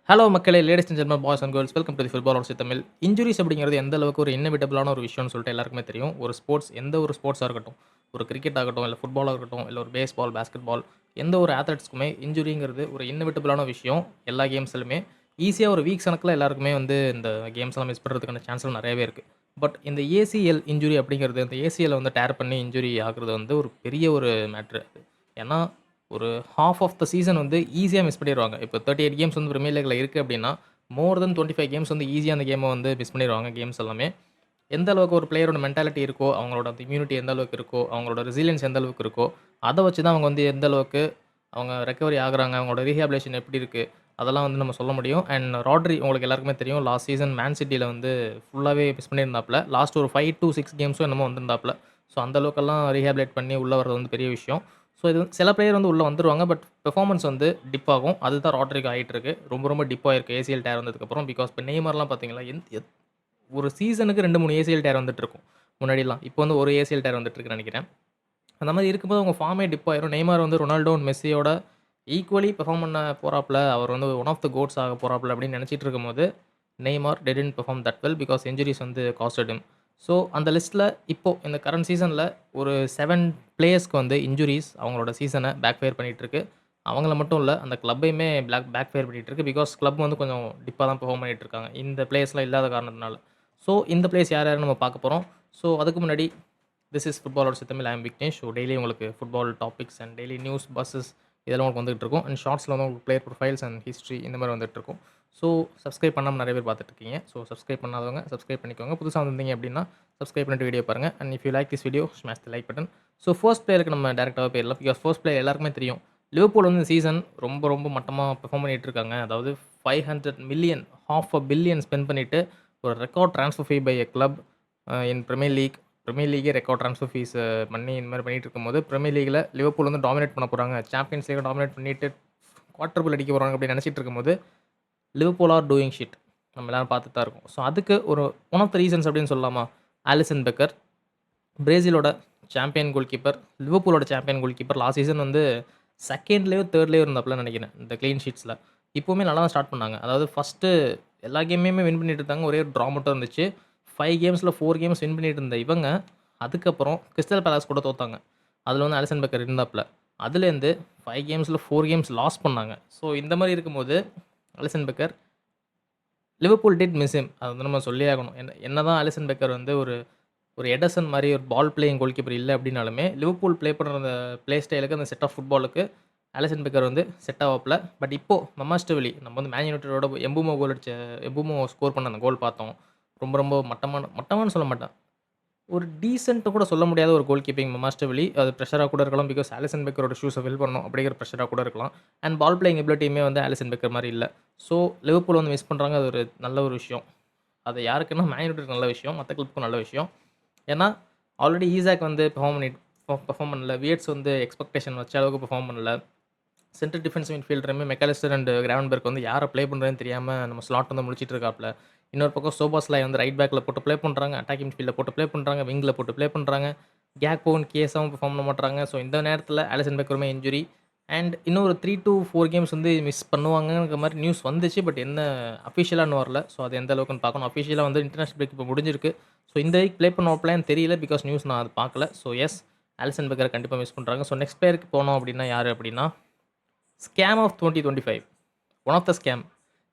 Hello மக்களே! Ladies and gentleman, boys and girls welcome to the football also Tamil. Injuries அப்படிங்கிறது எந்த அளவுக்கு ஒரு இன்னெவிட்டபிளான ஒரு விஷயம்னு சொல்லிட்டு எல்லாருக்குமே தெரியும். ஒரு ஸ்போர்ட்ஸ் எந்த ஒரு ஸ்போர்ட்ஸா இருக்கட்டும், ஒரு கிரிக்கெட் ஆகட்டும், இல்ல ஃபுட்பாலா இருக்கட்டும், இல்ல ஒரு பேஸ்பால், பாஸ்கெட் பால் எந்த ஒரு அத்லெட்ஸ்க்குமே இன்ஜுரிங்கிறது ஒரு இன்னெவிட்டபிளான விஷயம். எல்லா கேம்ஸ்லுமே ஈஸியா ஒரு வீக்ஸ் கணக்குல எல்லாருக்குமே வந்து இந்த கேம்ஸ்லாம் மிஸ் பண்றதுக்கான சான்ஸ்கள் நெறையவே இருக்கு. பட் இந்த ஏசிஎல் இன்ஜுரி அப்படிங்கிறது, இந்த ஏசிஎல்ல வந்து டேர் பண்ணி இன்ஜுரி ஆகுறது வந்து ஒரு பெரிய ஒரு மேட்ரு. ஏன்னா ஒரு ஹால்ஃப் ஆஃப் த சீசன் வந்து ஈஸியா மிஸ் பண்ணிருவாங்க. இப்போ 38 கேம்ஸ் வந்து பிரீமியர் லீக்ல இருக்கு அப்டின்னா, மோர் தென் 25 கேம்ஸ் வந்து ஈஸியா அந்த கேம வந்து மிஸ் பண்ணிருவாங்க கேம்ஸ் எல்லாமே. எந்த அளவுக்கு ஒரு பிளேயரோட மென்டாலிட்டி இருக்கோ, அவங்களோட அந்த இம்யூனிட்டி எந்த அளவுக்கு இருக்கோ, அவங்களோட ரெசிலியன்ஸ் எந்த அளவுக்கு இருக்கோ, அத வச்சு தான் அவங்க வந்து எந்த அளவுக்கு அவங்க ரெக்கவரி ஆகுறாங்க, அவங்களோட ரீஹாபிலிடேஷன் எப்படி இருக்கு, அதெல்லாம் வந்து நம்ம சொல்ல முடியும். அண்ட் ராட்ரி உங்களுக்கு எல்லாருக்குமே தெரியும். லாஸ்ட் சீசன் மேன் சிட்டில வந்து ஃபுல்லாவே மிஸ் பண்ணியிருந்தாப்ல. லாஸ்ட் ஒரு 5 டூ 6 கேம்ஸோ என்னமோ வந்திருந்தாப்ல. ஸோ அந்த அளவுக்கெல்லாம் ரீஹாபிலிட்டேட் பண்ணி உள்ள வர்றது வந்து பெரிய விஷயம். ஸோ இது வந்து சில பிளேயர் வந்து உள்ள வந்துருவாங்க. பட் பெர்ஃபார்மன்ஸ் வந்து டிப் ஆகும். அதுதான் ராட்ரிக்கு ஆயிட்டிருக்கு. ரொம்ப ரொம்ப டிப் ஆயிருக்கு ஏசிஎல் டேர் வந்ததுக்கப்புறம். பிகாஸ் இப்ப நெய்மர்லாம் பார்த்தீங்களா, ஒரு சீசனுக்கு 2, 3 ஏசிஎல் டேர் வந்துட்டுருக்கும். முன்னாடிலாம். இப்போ வந்து ஒரு ஏசிஎல் டேர் வந்துட்டுருக்குன்னு நெனைக்கிறேன். அந்த மாரி இருக்கும்போது உங்க ஃபார்மே டிப் ஆயிரும். நெய்மார் வந்து ரொனால்டோ அண்ட் மெஸ்ஸியோட ஈக்குவலி பெர்ஃபார்ம் பண்ண போறாப்ல. அவர் வந்து ஒன் ஆஃப் த கோட்ஸ் ஆக போறாப்ல அப்படின்னு நெனச்சிட்டு இருக்கும்போது, Neymar didn't perform that well because injuries வந்து காஸ்டட் ஹிம். ஸோ அந்த லிஸ்ட்ல இப்போ இந்த கரண்ட் சீசன்ல ஒரு 7 பிளேயர்ஸ்க்கு வந்து இன்ஜுரீஸ் அவங்களோட சீசன பேக் ஃபயர் பண்ணிட்டுருக்கு. அவங்கள மட்டும் இல்ல, அந்த கிளப்பையுமே பேக் ஃபயர் பண்ணிட்டுருக்கு. பிகாஸ் கிளப் வந்து கொஞ்சம் டிப்பா தான் பெர்ஃபார்ம் பண்ணிட்டு இருக்காங்க. இந்த பிளேயர்ஸ்லாம் இல்லாத காரணத்தினால. ஸோ இந்த பிளேயர்ஸ் யார் யாருன்னு நம்ம பார்க்க போறோம். ஸோ அதுக்கு முன்னாடி this is football also Tamil. I am Vignesh. So daily உங்களுக்கு football topics and daily news, buzzes இதெல்லாம் உங்களுக்கு வந்துகிட்டு இருக்கும். அண்ட் ஷார்ட்ஸ்ல வந்து உங்களுக்கு பிளேயர் ப்ரொஃபைல்ஸ் அண்ட் ஹிஸ்ட்ரி இந்த மாதிரி வந்துட்டு இருக்கும். ஸோ சப்ஸ்கிரைப் பண்ணாம நிறைய பேர் பார்த்துட்டு இருக்கீங்க. ஸோ சப்ஸ்கிரைப் பண்ணாதவங்க சப்ஸ்கிரைப் பண்ணிக்கோங்க. புதுசா வந்திருந்தீங்க அப்படின்னா சப்ஸ்கிரைப் பண்ணிட்டு வீடியோ பாருங்க. And if you like this video smash the like button. So first பிளேயருக்கு நம்ம டேரக்டாவே போயிடலாம். பிகாஸ் ஃபர்ஸ்ட் பிளேயர் எல்லாருக்குமே தெரியும். லிவர்பூல் வந்து இந்த சீசன் ரொம்ப ரொம்ப மட்டமா பெர்ஃபார்ம் பண்ணிட்டு இருக்காங்க. அதாவது 500 மில்லியன், ½ a பில்லியன் ஸ்பெண்ட் பண்ணிட்டு ஒரு record transfer fee by a club in premier league. Premier லீகே ரெக்கார்ட் ட்ரான்ஸ்ஃபர் ஃபீஸ் பண்ணி இந்த மாதிரி பண்ணிட்டு இருக்கும்போது, பிரீமியர் லீக்ல லிவர்பூல் வந்து டாமினேட் பண்ண போறாங்க. சாம்பியன்ஸ் லீக்க டாமினேட் பண்ணிட்டு குவார்டர் அடிக்க போறாங்க அப்படின்னு நினைச்சிட்டு இருக்கும்போது, லிவர்பூல் ஆர் டூயிங் ஷிட். நம்ம எல்லாரும் பார்த்துட்டு தான் இருக்கோம். ஸோ அதுக்கு ஒரு ஒன் ஆஃப் த ரீசன்ஸ் அப்படின்னு சொல்லலாமா? ஆலிசன் பெக்கர், பிரேசிலோட சாம்பியன் கோல் கீப்பர், லிவர்பூலோட champion goalkeeper. Last season வந்து 2லேயோ 3லேயோ இருந்தாப்லன்னு நினைக்கிறேன். இந்த கிளீன் ஷீட்ஸ்ல. இப்பவுமே நல்லா தான் ஸ்டார்ட் பண்ணாங்க. அதாவது ஃபர்ஸ்ட்டு எல்லா கேமையுமே வின் பண்ணிட்டு இருந்தாங்க. ஒரே ஒரு ட்ரா மட்டும் இருந்துச்சு. 5 கேம்ஸ்ல 4 கேம்ஸ் வின் பண்ணிட்டு இருந்த இவங்க, அதுக்கப்புறம் கிறிஸ்டல் பேலஸ் கூட தோத்தாங்க. அதுல வந்து அலிசன் பெக்கர் இருந்தாப்ல. அதுலேருந்து 5 கேம்ஸ்ல 4 கேம்ஸ் லாஸ் பண்ணாங்க. ஸோ இந்த மாரி இருக்கும்போது, Alisson Becker Liverpool did miss him. அத வந்து நம்ம சொல்லியே ஆகணும். என்னதான் அலிசன் பெக்கர் வந்து ஒரு ஒரு எடர்சன் மாரி ஒரு பால் பிளேயிங் கோல் கீப்பர் இல்ல அப்டின்னாலுமே, லிவர்பூல் ப்ளே பண்ற அந்த ப்ளே ஸ்டைலுக்கு, அந்த செட் ஆஃப் ஃபுட்பாலுக்கு அலிசன் பெக்கர் வந்து செட் ஆவாப்ல. பட் இப்போ மமாஸ்டவிலி நம்ம வந்து மேன் யுனைட்டடோட எம்புமோ ஸ்கோர் பண்ண அந்த கோல் பார்த்தோம். ரொம்ப ரொம்ப மட்டமான்னு சொல்ல மாட்டேன். ஒரு டீசென்ட்ன்னு கூட சொல்ல முடியாத ஒரு கோல் கீப்பிங் மமாஸ்டவிலி. அது பிரஷரா கூட இருக்கலாம். பிகாஸ் அலிசன் பெக்கரோட ஷூஸ ஃபில் பண்ணணும் அப்படிங்கிற பிரஷரா கூட இருக்கலாம். அண்ட் பால் பிளேயிங் எபிலிட்டியுமே வந்து அலிசன் பெக்கர் மாரி இல்ல. ஸோ லிவர்பூல் வந்து மிஸ் பண்றாங்க. அது ஒரு நல்ல ஒரு விஷயம். அது யாருக்குன்னா மேன் யுனைட்டடுக்கு நல்ல விஷயம். மத்த கிளப்க்கும் நல்ல விஷயம். ஏன்னா, ஆல்ரெடி ஈசாக் வந்து பெர்ஃபார்ம் பண்ணல. வியர்ட்ஸ் வந்து எக்ஸ்பெக்டேஷன் வச்ச அளவுக்கு பெர்ஃபார்ம் பண்ணல. சென்ட்ரல் டிஃபென்ஸ் மிட்ஃபீல்டருமே மெக்காலிஸ்டர் அண்ட் கிராவன்பெர்க் வந்து யார ப்ளே பண்றதுன்னு தெரியாம நம்ம ஸ்லாட் வந்து முழிச்சிட்டு இருக்காப்ல. இன்னொரு பக்கம் சோபாஸ்லாய் வந்து ரைட் பேக்ல போட்டு ப்ளே பண்றாங்க. அட்டாக்கிங் மிட்ஃபீல்ட்ல போட்டு ப்ளே பண்றாங்க. விங்ல போட்டு ப்ளே பண்றாங்க. கேக்போவும், கேஸாவும் பெர்ஃபார்ம் பண்ண மாட்றாங்க. ஸோ இந்த நேரத்தில அலிசன் பெக்கருமே இன்ஜுரி. அண்ட் இன்னும் ஒரு 3 டூ 4 கேம்ஸ் வந்து மிஸ் பண்ணுவாங்கங்கிற மாரி நியூஸ் வந்துச்சு. பட் என்ன அஃபிஷியலா இன்னும் வரல. ஸோ அது எந்த அளவுக்குன்னு பார்க்கணும். அஃபிஷியலா வந்து இன்டர்நேஷனல் பிரேக் இப்போ முடிஞ்சிருக்கு. ஸோ இந்த வீக் ப்ளே பண்ணுவாப்லன்னு தெரியல. பிகாஸ் நியூஸ் நான் அது பார்க்கல. ஸோ எஸ், அலிசன் பெக்கர கண்டிப்பா மிஸ் பண்றாங்க. ஸோ நெக்ஸ்ட் பிளேயருக்கு போனோம் அப்டின்னா யாரு அப்டின்னா, scam of 2025. One of the scam.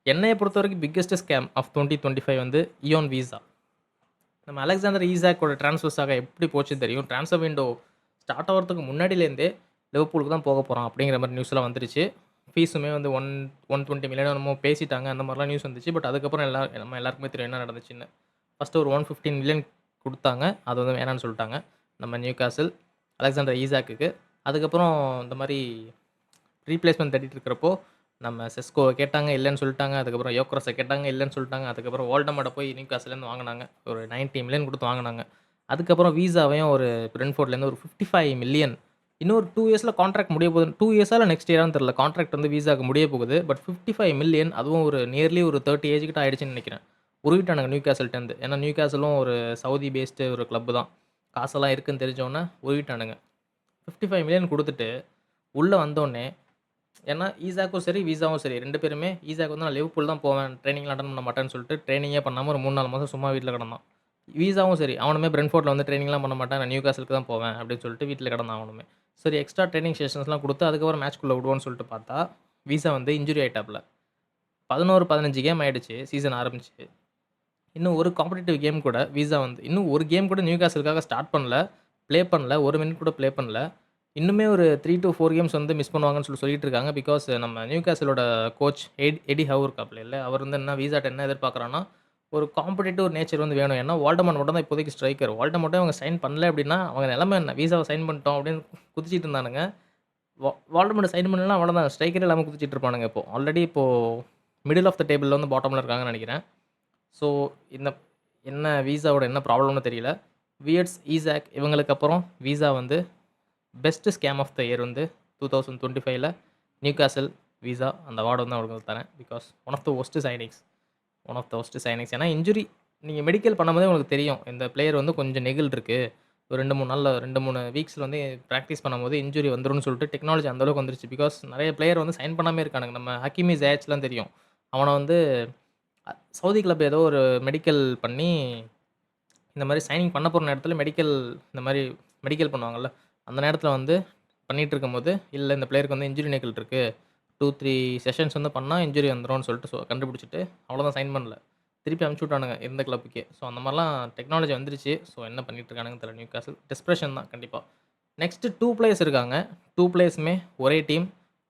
என்னைய பொறுத்தவரைக்கும் பிக்கெஸ்ட் ஸ்கேம் ஆஃப் 2025 வந்து இயோன் வீசா. நம்ம அலெக்சாண்டர் ஈசாக்கோட ட்ரான்ஸ்ஃபர் சாகா எப்படி போச்சுன்னு தெரியும். ட்ரான்ஸ்ஃபர் விண்டோ ஸ்டார்ட் ஆவறதுக்கு முன்னாடிலேருந்தே லிவர்பூலுக்கு தான் போக போறான் அப்படிங்கிற மாரி நியூஸ்லாம் வந்துருச்சு. ஃபீஸுமே வந்து 120 மில்லியன் என்னமோ பேசிட்டாங்க. அந்த மாரிலாம் நியூஸ் வந்துச்சு. பட் அதுக்கப்புறம் நம்ம எல்லாருக்குமே தெரியும் என்ன நடந்துச்சுன்னு. ஃபர்ஸ்ட்டு ஒரு 115 மில்லியன் குடுத்தாங்க. அது வந்து வேணான்னு சொல்ட்டாங்க. நம்ம நியூகாசில் அலெக்சாண்டர் ஈசாக்குக்கு. அதுக்கப்புறம் இந்த மாரி ரீப்ளேஸ்மென்ட் தேடிட்டு இருக்கிறப்போ, நம்ம செஸ்கோவ கேட்டாங்க, இல்லன்னு சொல்ட்டாங்க. அதுக்கப்புறம் யோக்ரஸ கேட்டாங்க, இல்லன்னு சொல்ட்டாங்க. அதுக்கப்புறம் வோல்டமார்ட்ட போய் நியூகாஸ்ல்லேருந்து வாங்குனாங்க. ஒரு 90 மில்லியன் குடுத்து வாங்குனாங்க. அதுக்கப்புறம் வீசாவையும் ஒரு பிரென்ட்ஃபோர்ட்லேருந்து ஒரு 55 மில்லியன். இன்னொரு 2 இயர்ஸ்ல கான்ட்ராக்ட் முடிய போகுது. 2 இயர்ஸா இல்ல நெக்ஸ்ட் இயரான்னு தெரியல. கான்ட்ராக்ட் வந்து வீசாக்கு முடிய போகுது. பட் 55 மில்லியன் அதுவும் ஒரு நியர்லி ஒரு 30 ஏஜ் கிட்ட ஆயிடுச்சுன்னு நெனைக்கிறேன். உருவிட்டானுங்க நியூகாசில்ட்டேருந்து. ஏன்னா நியூகாசிலும் ஒரு சவுதி பேஸ்டு ஒரு கிளப் தான். காசெல்லாம் இருக்குன்னு தெரிஞ்சோனே உருவிட்டானுங்க. 55 மில்லியன் குடுத்துட்டு, உள்ள வந்தோனே ஏன்னா ஈசாக்கும் சரி, வீசாவும் சரி 2 பேருமே ஈசாக் வந்து நான் லிவர்பூல் தான் போவேன். ட்ரெய்னிங்லாம் அட்டெண்ட் பண்ண மாட்டேன்னு சொல்லிட்டு ட்ரெய்னிங்கே பண்ணாம ஒரு 3, 4 மாசம் சும்மா வீட்ல கிடந்தான். வீசாவும் சரி, அவனுமே பிரென்ட்ஃபோர்ட்ல வந்து ட்ரெய்னிங்லாம் பண்ண மாட்டேன். நான் நியூகாசலுக்கு தான் போவேன் அப்படின்னு சொல்லிட்டு வீட்ல கிடந்தான் அவனுமே. சரி எக்ஸ்ட்ரா ட்ரெய்னிங் செஷன்ஸ்லாம் குடுத்து அதுக்கப்புறம் மேட்ச்க்குள்ள விடுவோம்ன்னு சொல்லிட்டு பார்த்தா, வீசா வந்து இன்ஜுரி ஆயிட்டாப்ல. 11, 15 கேம் ஆயிடுச்சு சீசன் ஆரம்பிச்சு. இன்னும் ஒரு காம்படிட்டிவ் கேம் கூட வீசா வந்து இன்னும் ஒரு கேம் கூட நியூகாசலுக்காக ஸ்டார்ட் பண்ணல. ப்ளே பண்ணல. 1 மினிட் கூட ப்ளே பண்ணல. இன்னுமே ஒரு 3 டூ 4 கேம்ஸ் வந்து மிஸ் பண்ணுவாங்கன்னு சொல்லிட்டு இருக்காங்க. பிகாஸ் நம்ம நியூகாசலோட கோச் எடி ஹவ் இருக்காப்லைல, அவர் வந்து என்ன வீசாட்ட என்ன எதிர்பார்க்குறான்னா, ஒரு காம்படிட்டிவ் நேச்சர் வந்து வேணும். ஏன்னா வால்டமாட் மட்டும் தான் இப்போதைக்கு ஸ்ட்ரைக்கர். வால்டமாட்டே அவங்க சைன் பண்ணல அப்படின்னா, அவங்க நிலைமை என்ன? வீசாவ சைன் பண்ணிட்டோம் அப்படின்னு குதிச்சிட்டு இருந்தானுங்க. வால்டமாட்ட சைன் பண்ணலனா அவ்வளோதான். ஸ்ட்ரைக்கரே இல்லாம குதிச்சிட்டு இருப்பானுங்க இப்போ. ஆல்ரெடி இப்போ மிடில் ஆஃப் த டேபிள்ல வந்து பாட்டம்ல இருக்காங்கன்னு நெனைக்கிறேன். ஸோ, இந்த என்ன வீசாவோட என்ன ப்ராப்ளம்னு தெரியல. வியர்ட்ஸ், ஈசாக் இவங்களுக்கு அப்புறம் வீசா வந்து best scam of the year வந்து 2025ல நியூகாசல் வீசா அந்த அவார்டு வந்து அவருக்கு தரேன். Because one of the worst signings. One of the worst signings. ஏன்னா இன்ஜுரி நீங்க மெடிக்கல் பண்ணும்போதே உங்களுக்கு தெரியும். இந்த பிளேயர் வந்து கொஞ்சம் நெகிழ் இருக்கு. ஒரு 2, 3 நாள்ல 2, 3 வீக்ஸ்ல வந்து பிராக்டிஸ் பண்ணும்போது இன்ஜுரி வந்துரும்னு சொல்லிட்டு டெக்னாலஜி அந்த அளவுக்கு வந்துருச்சு. பிகாஸ் நெறைய பிளேயர் வந்து சைன் பண்ணாமயே இருக்கானுங்க. நம்ம ஹக்கீமி ஜியாச்லாம் தெரியும். அவன வந்து சவுதி கிளப் ஏதோ ஒரு மெடிக்கல் பண்ணி இந்த மாரி சைனிங் பண்ண போற நேரத்தில இந்த மாரி மெடிக்கல் பண்ணுவாங்கல்ல, அந்த நேரத்தில வந்து பண்ணிட்டு இருக்கும்போது, இல்ல இந்த பிளேயருக்கு வந்து இன்ஜுரி நிகழ் இருக்கு. 2, 3 செஷன்ஸ் வந்து பண்ணா இன்ஜுரி வந்துரும்னு சொல்லிட்டு கண்டுபிடிச்சுட்டு, அவ்வளோதான் சைன் பண்ணல. திருப்பி அனுப்பிச்சு விட்டானுங்க இருந்த கிளப்புக்கே. ஸோ அந்த மாரிலாம் டெக்னாலஜி வந்துருச்சு. ஸோ என்ன பண்ணிட்டு இருக்கானுங்கன்னு தெரியல நியூகாசல். டெஸ்பரேஷன் தான் கண்டிப்பா. நெக்ஸ்ட் 2 பிளேயர்ஸ் இருக்காங்க. 2 பிளேயர்ஸுமே ஒரே team.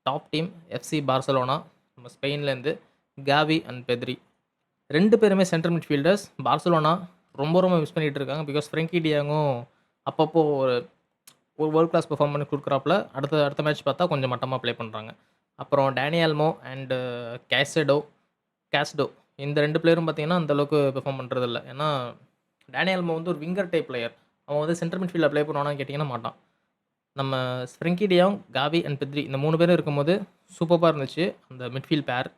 Top team FC Barcelona. நம்ம ஸ்பெயின்லேருந்து காவி அண்ட் பெத்ரி. 2 பேருமே சென்ட்ரல் மிட்ஃபீல்டர்ஸ். பார்சலோனா ரொம்ப மிஸ் பண்ணிட்டு இருக்காங்க. பிகாஸ் ஃப்ரெங்கி டியாங்கும் அப்பப்போ ஒரு ஒரு வேர்ல்ட் கிளாஸ் பெர்ஃபார்ம் பண்ணி குடுக்குறாப்ல. அடுத்த அடுத்த மேட்ச் பார்த்தா கொஞ்சம் மட்டமா ப்ளே பண்றாங்க. அப்புறம் டானி ஆல்மோ அண்ட் கேஸ்டோ இந்த 2 பிளேயரும் பார்த்தீங்கன்னா, அந்த அளவுக்கு பெர்ஃபார்ம் பண்றதில்ல. ஏன்னா, டானி ஆல்மோ வந்து ஒரு விங்கர் டைப் பிளேயர். அவன் வந்து சென்ட்ரல் மிட்ஃபீல்ட்ல ப்ளே பண்ணுவானான்னு கேட்டீங்கன்னா மாட்டான். நம்ம ஃப்ரெங்கி டியாங், காவி அண்ட் பெத்ரி இந்த 3 பேரும் இருக்கும்போது சூப்பர்பா இருந்துச்சு. அந்த மிட்ஃபீல்ட் பேர்.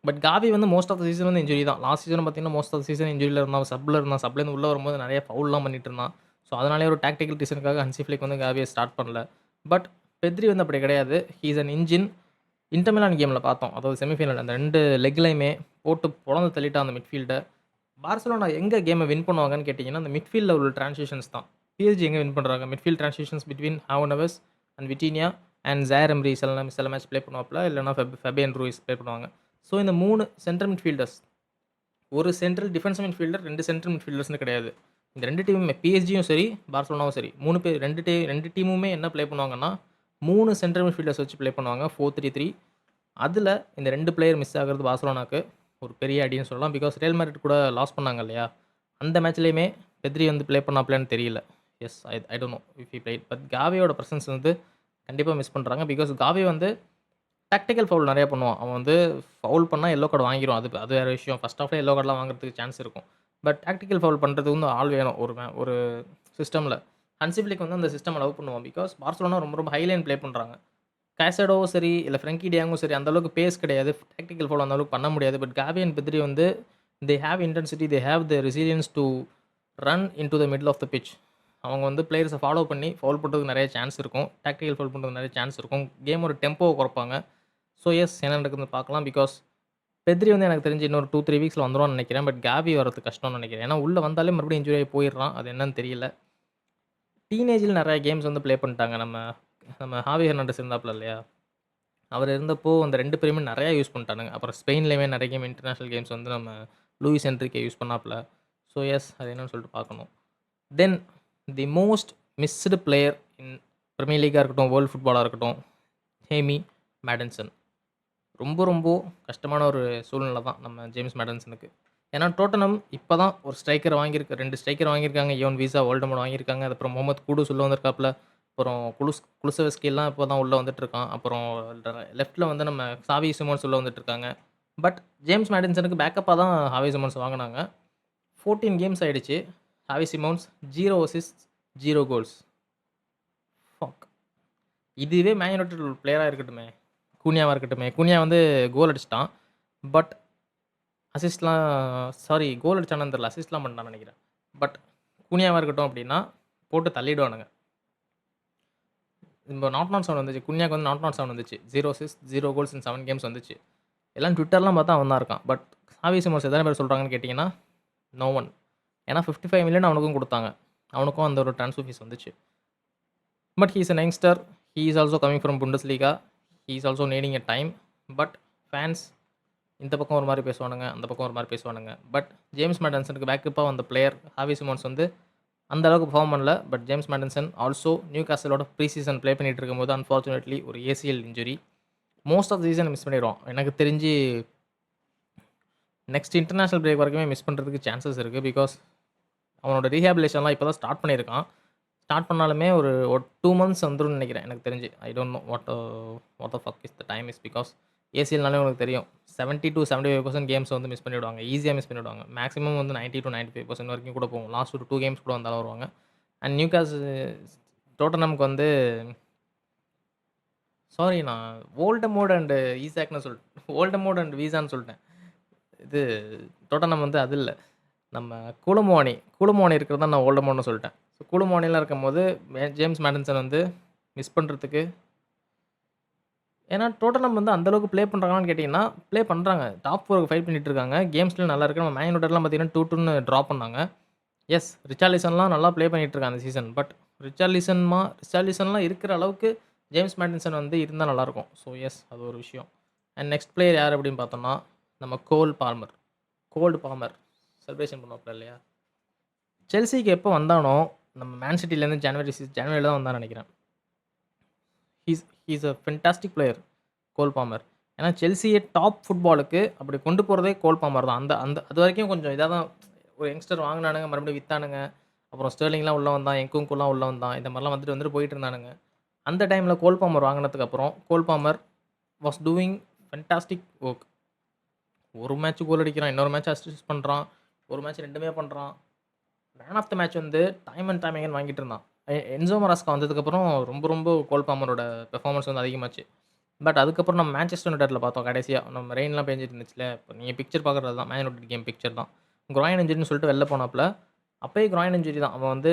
பட் காவி வந்து மோஸ்ட் ஆஃப் த சீசன் வந்து இன்ஜுரி தான். லாஸ்ட் சீசன் பார்த்தீங்கன்னா, மோஸ்ட் ஆஃப் த சீசன் இன்ஜுரில இருந்தான். சப்ல இருந்தான். சப்லேருந்து உள்ள வரும்போது நெறைய ஃபவுல்லாம் பண்ணிட்டு இருந்தான். ஸோ, அதனாலேயே ஒரு டாக்டிக்கல் ரீசனுக்காக ஹன்சி ஃபிளிக் வந்து காவிய ஸ்டார்ட் பண்ணல. பட் பெத்ரி வந்து அப்படி கிடையாது. He is an engine. Inter Milan கேம்ல பார்த்தோம். அதாவது செமிஃபைனல் அந்த 2 லெக்லயுமே போட்டு பொளந்து தள்ளிட்டான் அந்த மிட்ஃபீல்ட. பார்சலோனா எங்க கேம வின் பண்ணுவாங்கன்னு கேட்டீங்கன்னா, அந்த மிட்ஃபீல்ட்ல உள்ள டிரான்சிஷன்ஸ் தான். பிஎஸ்ஜி எங்க வின் பண்றாங்க? Midfield transitions between Joao Neves and Vitinha and Zaire Emery சில மேட்ச் ப்ளே பண்ணுவாப்ல. இல்லன்னா ஃபெபியன் ரூயிஸ் ப்ளே பண்ணுவாங்க. ஸோ, இந்த 3 சென்ட்ரல் மிட்ஃபீல்டர்ஸ். ஒரு சென்ட்ரல் டிஃபென்சிவ் மிட்ஃபீல்டர், 2 சென்ட்ரல் மிட்ஃபீல்டர்ஸ்ன்னு கிடையாது. இந்த 2 டீமுமே பிஎஸ்ஜியும் சரி, பார்சலோனாவும் சரி 3 பேர் 2 டீமுமே என்ன ப்ளே பண்ணுவாங்கன்னா, 3 சென்ட்ரல் மிட்ஃபீல்டர்ஸ் வச்சு ப்ளே பண்ணுவாங்க. 4-3-3. அதுல இந்த 2 பிளேயர் மிஸ் ஆகுறது பார்சலோனாக்கு ஒரு பெரிய அடின்னு சொல்லலாம். பிகாஸ் ரியல் மேட்ரிட் கூட லாஸ் பண்ணாங்க இல்லையா? அந்த மேட்ச்லயுமே பெத்ரி வந்து ப்ளே பண்ணாப்லயான்னு தெரியல. Yes I don't know if he played. But காவியோட பிரசன்ஸ் வந்து கண்டிப்பா மிஸ் பண்றாங்க. பிகாஸ் காவி வந்து டாக்டிக்கல் ஃபவுல் நெறைய பண்ணுவான். அவன் வந்து ஃபவுல் பண்ணா எல்லோ கார்ட் வாங்கிருவான். அது அது வேற விஷயம். ஃபர்ஸ்ட் ஹாஃப்ல எல்லோ கார்ட்லாம் வாங்குறதுக்கு சான்ஸ் இருக்கும். பட் டாக்டிக்கல் ஃபவுல் பண்றதுக்கு வந்து ஆள் வேணும். ஒரு சிஸ்டம்ல. ஹன்சி ஃபிளிக் வந்து அந்த சிஸ்டம் லவ் பண்ணுவான். பிகாஸ் பார்சலோனா ரொம்ப ஹை லைன் ப்ளே பண்றாங்க. காசடோவும் சரி, இல்ல ஃப்ரெங்கி டியாங்கும் சரி, அந்த அளவுக்கு பேஸ் கிடையாது. டாக்டிக்கல் ஃபவுல் அந்த அளவுக்கு பண்ண முடியாது. பட் காவி அண்ட் பெத்ரி வந்து they have intensity, they have the resilience to run into the middle of the pitch. அவங்க வந்து பிளேயர்ஸ ஃபாலோ பண்ணி ஃபவுல் பண்றதுக்கு நெறைய சான்ஸ் இருக்கும். டாக்டிக்கல் ஃபவுல் பண்றதுக்கு நெறைய சான்ஸ் இருக்கும். கேமோட டெம்போவ குறைப்பாங்க. ஸோ எஸ் என்ன நடக்குதுன்னு பார்க்கலாம். பிகாஸ் பெத்ரி வந்து எனக்கு தெரிஞ்சு இன்னொரு 2, 3 வீக்ஸ்ல வந்துருவான்னு நெனைக்கிறேன். பட் காவி வரது கஷ்டம்னு நெனைக்கிறேன். ஏன்னா உள்ள வந்தாலே மறுபடியும் இன்ஜூரி ஆகி போயிடுறான். அது என்னன்னு தெரியல. டீனேஜ்ல நெறைய கேம்ஸ் வந்து ப்ளே பண்ணிட்டாங்க. நம்ம நம்ம ஹாவி ஹெர்னாண்டஸ் இருந்தாப்ல இல்லையா? அவர் இருந்தப்போ அந்த 2 பேருமே நெறையா யூஸ் பண்ணிட்டானுங்க. அப்புறம் ஸ்பெயின்லயுமே நெறைய கேம் இன்டர்நேஷனல் கேம்ஸ் வந்து நம்ம லூயிஸ் என்ரிகே யூஸ் பண்ணாப்ல. ஸோ எஸ் அது என்னன்னு சொல்லிட்டு பார்க்கணும். Then the most missed player in premier லீக்கா இருக்கட்டும், வேர்ல்ட் ஃபுட்பாலா இருக்கட்டும், ஹேமி மேடன்சன். ரொம்ப கஷ்டமான ஒரு சூழ்நிலை தான் நம்ம ஜேம்ஸ் மேடன்சனுக்கு. ஏன்னா டோட்டனம் இப்ப தான் ஒரு ஸ்ட்ரைக்கர் வாங்கியிருக்கு. 2 ஸ்ட்ரைக்கர் வாங்கியிருக்காங்க. யோன் வீசா, வோல்டமோர் வாங்கியிருக்காங்க. அதுக்கப்புறம் முகமது குடுஸ் உள்ள வந்திருக்காப்ல. அப்புறம் குலுசெவஸ்கிலாம் இப்போ தான் உள்ள வந்துட்டுருக்கான். அப்புறம் லெஃப்ட்ல வந்து நம்ம சாவி சிமோன்ஸ் உள்ள வந்துட்டுருக்காங்க. பட் ஜேம்ஸ் மேடின்சனுக்கு பேக்கப்பா தான் ஹாவி சிமோன்ஸ் வாங்குனாங்க. 14 கேம்ஸ் ஆயிடுச்சு. ஹாவி சிமோன்ஸ் 0 அசிஸ்ட்ஸ், 0 கோல்ஸ். ஃபக்! இதுவே மேன் யுனைட்டட் ஒரு பிளேயரா இருக்கட்டுமே, கூனியாவா இருக்கட்டுமே. கூனியா வந்து கோல் அடிச்சுட்டான். பட் அசிஸ்ட்லாம் கோல் அடிச்சானான்னு தெரியல. அசிஸ்ட்லாம் பண்ணிட்டான்னு நெனைக்கிறேன். பட் கூனியாவா இருக்கட்டும் அப்டின்னா, போட்டு தள்ளிடுவானுங்க. இப்போ நாட் நாட் 7 வந்துச்சு. குன்யாக்கு வந்து நாட் நாட் 7 வந்துச்சு. 0 அசிஸ்ட், 0 கோல்ஸ் இன் 7 கேம்ஸ் வந்துச்சு. எல்லாம் ட்விட்டர்லாம் பார்த்தா அவன் தான் இருக்கான். பட் ஹாவி சிமோன்ஸ் எத்தன பேர் சொல்றாங்கன்னு கேட்டீங்கன்னா, நோ ஒன். ஏன்னா 55 மில்லியன் அவனுக்கும் குடுத்தாங்க. அவனுக்கும் அந்த ஒரு ட்ரான்ஸ்ஃபர் ஃபீஸ் வந்துச்சு. But he is an youngster. He is also coming from புண்டஸ்லீகா. He is also needing a time. But fans இந்த பக்கம் ஒரு மாரி பேசுவானுங்க. அந்த பக்கம் ஒரு மாரி பேசுவானுங்க. பட் ஜேம்ஸ் மேடிசனுக்கு பேக்கப்பா வந்த பிளேயர் ஹாவி சிமோன்ஸ் வந்து அந்த அளவுக்கு பெர்ஃபார்ம் பண்ணல. பட் ஜேம்ஸ் மேடிசன் ஆல்சோ நியூகாஸ்டலோட ப்ரீ சீசன் ப்ளே பண்ணிட்டு இருக்கும்போது அன்ஃபார்ச்சுனேட்லி ஒரு ACL injury. Most of the season miss பண்ணிருவான். எனக்கு தெரிஞ்சு நெக்ஸ்ட் இன்டர்நேஷனல் பிரேக் வரைக்குமே மிஸ் பண்ணுறதுக்கு சான்சஸ் இருக்குது. பிகாஸ் அவனோட ரீஹாபிலேஷன்லாம் இப்போ தான் ஸ்டார்ட் பண்ணியிருக்கான். ஸ்டார்ட் பண்ணாலுமே ஒரு 2 மந்த்ஸ் வந்துரும்னு நினைக்கிறேன் எனக்கு தெரிஞ்சு. I don't know what the fuck is the time is because ஏசிஎல்னாலே உனக்கு தெரியும் 70-75% கேம்ஸ் வந்து மிஸ் பண்ணிவிடுவாங்க. ஈஸியாக மிஸ் பண்ணிவிடுவாங்க. மேக்ஸிமம் வந்து 90-95% வரைக்கும் கூட போகும். லாஸ்ட் ஒரு 2 கேம்ஸ் கூட வந்தாலும் வருவாங்க. அண்ட் டோட்டனம்க்கு வந்து சாரி நான் வோல்டமோட் அண்ட் ஈசாக்னு வோல்டமோட் அண்ட் வீசான்னு சொல்லிட்டேன். இது டோட்டனம் வந்து அது இல்ல. நம்ம கூலமோனி இருக்கிறது தான் நான் வோல்டமோட்னு சொல்லிட்டேன். ஸோ கூலமோனிலாம் இருக்கும்போது ஜேம்ஸ் மேடிசன் வந்து மிஸ் பண்ணுறதுக்கு ஏன்னா டோட்டனம் வந்து அந்த அளவுக்கு ப்ளே பண்ணுறாங்களான்னு கேட்டிங்கன்னா, ப்ளே பண்ணுறாங்க. டாப் 4க்கு ஃபைட் பண்ணிட்டு இருக்காங்க. கேம்ஸ்லயும் நல்லா இருக்கு. நம்ம மேன் யுனைட்டட்லாம் பார்த்தீங்கன்னா 2-2ன்னு ட்ராப் பண்ணாங்க. எஸ் ரிச்சார்லிசன்லாம் நல்லா ப்ளே பண்ணிட்டு இருக்கான் இந்த சீசன். பட் ரிச்சார்லிசன்லாம் இருக்கிற அளவுக்கு ஜேம்ஸ் மேடிசன் வந்து இருந்தா நல்லாயிருக்கும். ஸோ எஸ் அது ஒரு விஷயம். அண்ட் நெக்ஸ்ட் பிளேயர் யார் அப்படின்னு பார்த்தோம்னா, நம்ம கோல்டு பால்மர் செலிப்ரேஷன் பண்ணுவாப்ல இல்லையா? செல்சிக்கு எப்போ வந்தானோ, நம்ம மேன் சிட்டிலேருந்து ஜனவரில தான் வந்தான்னு நெனைக்கிறேன். He's a fantastic player goal bomber. ஏன்னா செல்சியை டாப் ஃபுட்பாலுக்கு அப்படி கொண்டு போகிறதே கோல் பாமர் தான். அந்த அந்த அது வரைக்கும் கொஞ்சம் இதாக தான் ஒரு யங்ஸ்டர் வாங்கினானுங்க, மறுபடியும் வித்தானுங்க. அப்புறம் ஸ்டெர்லிங்லாம் உள்ள வந்தான், என்குங்குலாம் உள்ள வந்தான். இந்த மாதிரிலாம் வந்துட்டு போயிட்டு இருந்தானுங்க. அந்த டைமில் கோல் பாமர் வாங்கினதுக்கு அப்புறம் கோல் bomber was doing fantastic work. ஒரு மேட்ச் கோல் அடிக்கிறான், இன்னொரு மேட்ச் அசிஸ்ட் பண்ணுறான், ஒரு மேட்ச் 2மே பண்ணுறான். மேன் ஆஃப் த மேட்ச் வந்து டைம் அண்ட் டைம் அகைன் வாங்கிட்டு இருந்தான். என்சோ மராஸ்கா வந்ததுக்கப்புறம் ரொம்ப கோல் பாமரோட பெர்ஃபார்மன்ஸ் வந்து அதிகமாச்சு. பட் அதுக்கப்புறம் நம்ம மேன்செஸ்டர் யுனைட்டட்ல பார்த்தோம் கடைசியா. நம்ம ரெயின்லாம் பேஞ்சிட்டு இருந்துச்சுல்ல. இப்போ நீங்க பிக்சர் பார்க்குறது தான். மேன் யுனைட்டட் கேம் பிக்சர் தான். குராயின் இன்ஜுரின்னு சொல்லிட்டு வெளில போனாப்ல. அப்பயே குராயின் இன்ஜுரி தான். அவன் வந்து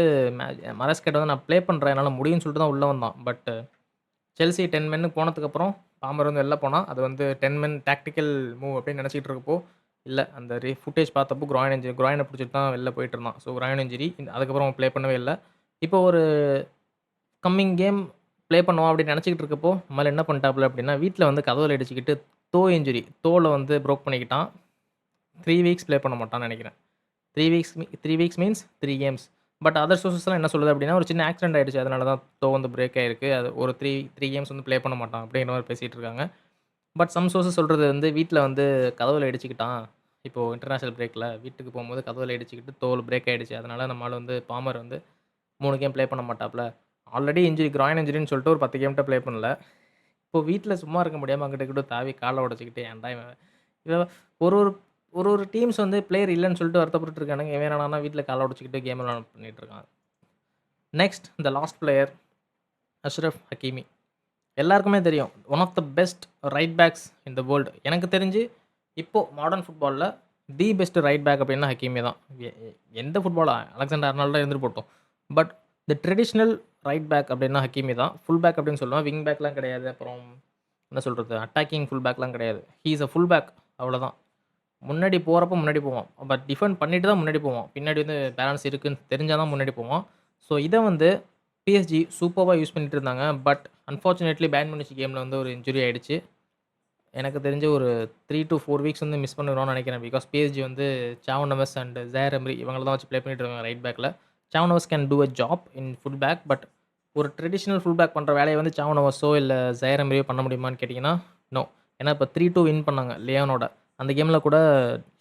மரஸ்கேட்ட வந்து நான் ப்ளே பண்றேன். என்னால முடியும்னு சொல்லிட்டு தான் உள்ள வந்தான். பட் செல்சி 10 மென்னு போனதுக்கப்புறம் பாமர் வந்து வெளில போனான். அது வந்து 10 மென் டாக்டிக்கல் மூவ் அப்படின்னு நினச்சிட்டு இருக்கப்போ, இல்ல அந்த ஃபுட்டேஜ் பார்த்தப்போ குராயின பிடிச்சிட்டு தான் வெளில போயிட்டு இருந்தான். So groin injury. அதுக்கப்புறம் அவன் ப்ளே பண்ணவே இல்ல. இப்போ ஒரு கம்மிங் கேம் ப்ளே பண்ணுவான் அப்படின்னு நினச்சிக்கிட்டு இருக்கப்போ, நம்மாள் என்ன பண்ணிட்டாப்புல அப்படின்னா, வீட்ல வந்து கதவுல இடிச்சுக்கிட்டு இன்ஜுரி. தோல வந்து ப்ரோக் பண்ணிக்கிட்டான். 3 வீக்ஸ் ப்ளே பண்ண மாட்டான்னு நெனைக்கிறேன். 3 weeks means 3 games. But other சோர்சஸ்லாம் என்ன சொல்லுது அப்படின்னா, ஒரு சின்ன ஆக்சிடென்ட் ஆயிடுச்சு. அதனால தான் வந்து பிரேக் ஆயிருக்கு. அது ஒரு 3 கேம்ஸ் வந்து ப்ளே பண்ண மாட்டான் அப்படிங்கிற மாரி பேசிட்டு இருக்காங்க. பட் சம் சோர்சஸ் சொல்றது வந்து வீட்ல வந்து கதவுல இடிச்சுக்கிட்டான். இப்போ இன்டர்நேஷனல் பிரேக்ல வீட்டுக்கு போம்போது கதவுல இடிச்சுக்கிட்டு தோல் பிரேக் ஆயிடுச்சு. அதனால நம்ம ஆள் வந்து பாமர் வந்து 3 கேம் ப்ளே பண்ண மாட்டாப்ல. ஆல்ரெடி கிராயின் இன்ஜுரின்னு சொல்லிட்டு ஒரு 10 கேம்ட்ட ப்ளே பண்ணல. இப்போ வீட்ல சும்மா இருக்க முடியாம அங்கிட்டு இங்கிட்டும் தாவி கால உடைச்சுக்கிட்டு ஏன்டா இவன் இவன் ஒரு ஒரு ஒரு டீம்ஸ் வந்து பிளேயர் இல்லன்னு சொல்லிட்டு வருத்தப்பட்டுட்டு இருக்கானுங்க. இவன் என்னடான்னா வீட்ல கால உடைச்சுக்கிட்டு கேம் எல்லாம் பண்ணிட்டு இருக்கான். Next last player Achraf Hakimi. எல்லாருக்குமே தெரியும். One of the best right backs in the world. எனக்கு தெரிஞ்சு இப்போ மாடர்ன் ஃபுட்பால்ல பெஸ்ட் ரைட் பேக் அப்படின்னா ஹக்கீமி தான். எந்த ஃபுட்பாலா அலெக்சாண்டர் ஆர்னால்டா இருந்துட்டு போட்டும். பட் ட்ரெடிஷனல் ரைட் பேக் அப்படின்னா ஹக்கீமி தான். ஃபுல் பேக் அப்படின்னு சொல்லுவேன். விங் பேக்லாம் கிடையாது. அப்புறம் என்ன சொல்றது? அட்டாக்கிங் ஃபுல் பேக்லாம் கிடையாது. He is a full back அவ்வளோதான். முன்னாடி போறப்போ முன்னாடி போவான். பட் டிஃபெண்ட் பண்ணிட்டு தான் முன்னாடி போவான். பின்னாடி வந்து பேலன்ஸ் இருக்குன்னு தெரிஞ்சா தான் முன்னாடி போவான். ஸோ இத வந்து பிஎஸ்ஜி சூப்பர்வா யூஸ் பண்ணிட்டு இருந்தாங்க. பட் அன்ஃபார்ச்சுனேட்லி பேயர்ன் மியூனிச் கேம்ல வந்து ஒரு இன்ஜுரி ஆயிடுச்சு. எனக்கு தெரிஞ்சு ஒரு 3 to 4 வீக்ஸ் வந்து மிஸ் பண்ணிருவான்னு நினைக்கிறேன். பிகாஸ் பிஎஸ்ஜி வந்து சாவ் நவஸ் அண்ட் ஜாயர் எம்ரி இவங்கள தான் வச்சு ப்ளே பண்ணிட்டு இருக்காங்க ரைட் பேக்ல. சாவ் நவஸ் can do a job in full back. But ஒரு ட்ரெடிஷனல் ஃபுல் பேக் பண்ற வேலைய வந்து சாவ் நவஸோ இல்ல ஜாயர் எம்ரியோ பண்ண முடியுமான்னு கேட்டீங்கன்னா, நோ. ஏன்னா இப்ப 3-2 வின் பண்ணாங்க லியோனோட. அந்த கேம்ல கூட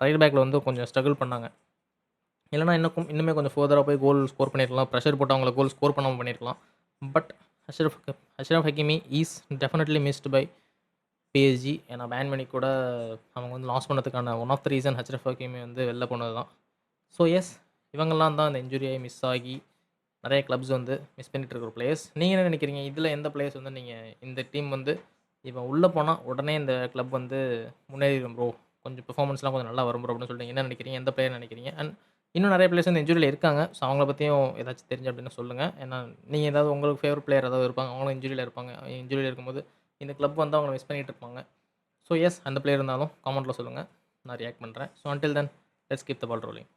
ரைட் பேக்ல வந்து கொஞ்சம் ஸ்ட்ரகிள் பண்ணாங்க. இல்லன்னா இன்னுமே கொஞ்சம் ஃபர்தரா போய் கோல் ஸ்கோர் பண்ணியிருக்கலாம். பிரஷர் போட்டு அவங்கள கோல் ஸ்கோர் பண்ணாம பண்ணியிருக்கலாம். But Achraf Hakimi is definitely missed by PSG. ஏன்னா பேன் மணி கூட அவங்க வந்து லாஸ் பண்ணதுக்கான one of the reason Achraf Hakimi வந்து வெளில போனது தான். ஸோ எஸ் இவங்கெல்லாம் தான் இந்த இன்ஜுரியாகி மிஸ் ஆகி நிறைய கிளப்ஸ் வந்து மிஸ் பண்ணிட்டு இருக்கிற பிளேயர்ஸ். நீங்கள் என்ன நினைக்கிறீங்க? இதில் எந்த பிளேயர்ஸ் வந்து நீங்கள் இந்த டீம் வந்து இவன் உள்ளே போனால் உடனே இந்த கிளப் வந்து முன்னேறிடும் ப்ரோ, கொஞ்சம் பெர்ஃபார்மன்ஸ்லாம் கொஞ்சம் நல்லா வரும் ப்ரோ அப்படின்னு சொல்லிட்டு என்ன நினைக்கிறீங்க? எந்த பிளேயர் நினைக்கிறீங்க? அண்ட் இன்னும் நெறைய பிளேயர்ஸ் வந்து இன்ஜூரில இருக்காங்க. ஸோ அவங்கள பத்தியும் ஏதாச்சும் தெரிஞ்சு அப்டின்னா சொல்லுங்க. ஏன்னா, நீங்க ஏதாவது உங்களுக்கு ஃபேவரைட் பிளேயர் ஏதாவது இருப்பாங்க. அவங்களும் இன்ஜூரில இருப்பாங்க. இன்ஜூரில இருக்கும்போது இந்த கிளப் வந்து அவங்கள மிஸ் பண்ணிட்டு இருப்பாங்க. ஸோ எஸ் அந்த பிளேயர் இருந்தாலும் காமெண்ட்ல சொல்லுங்க. நான் ரியாக்ட் பண்றேன். So until then let's keep the ball rolling.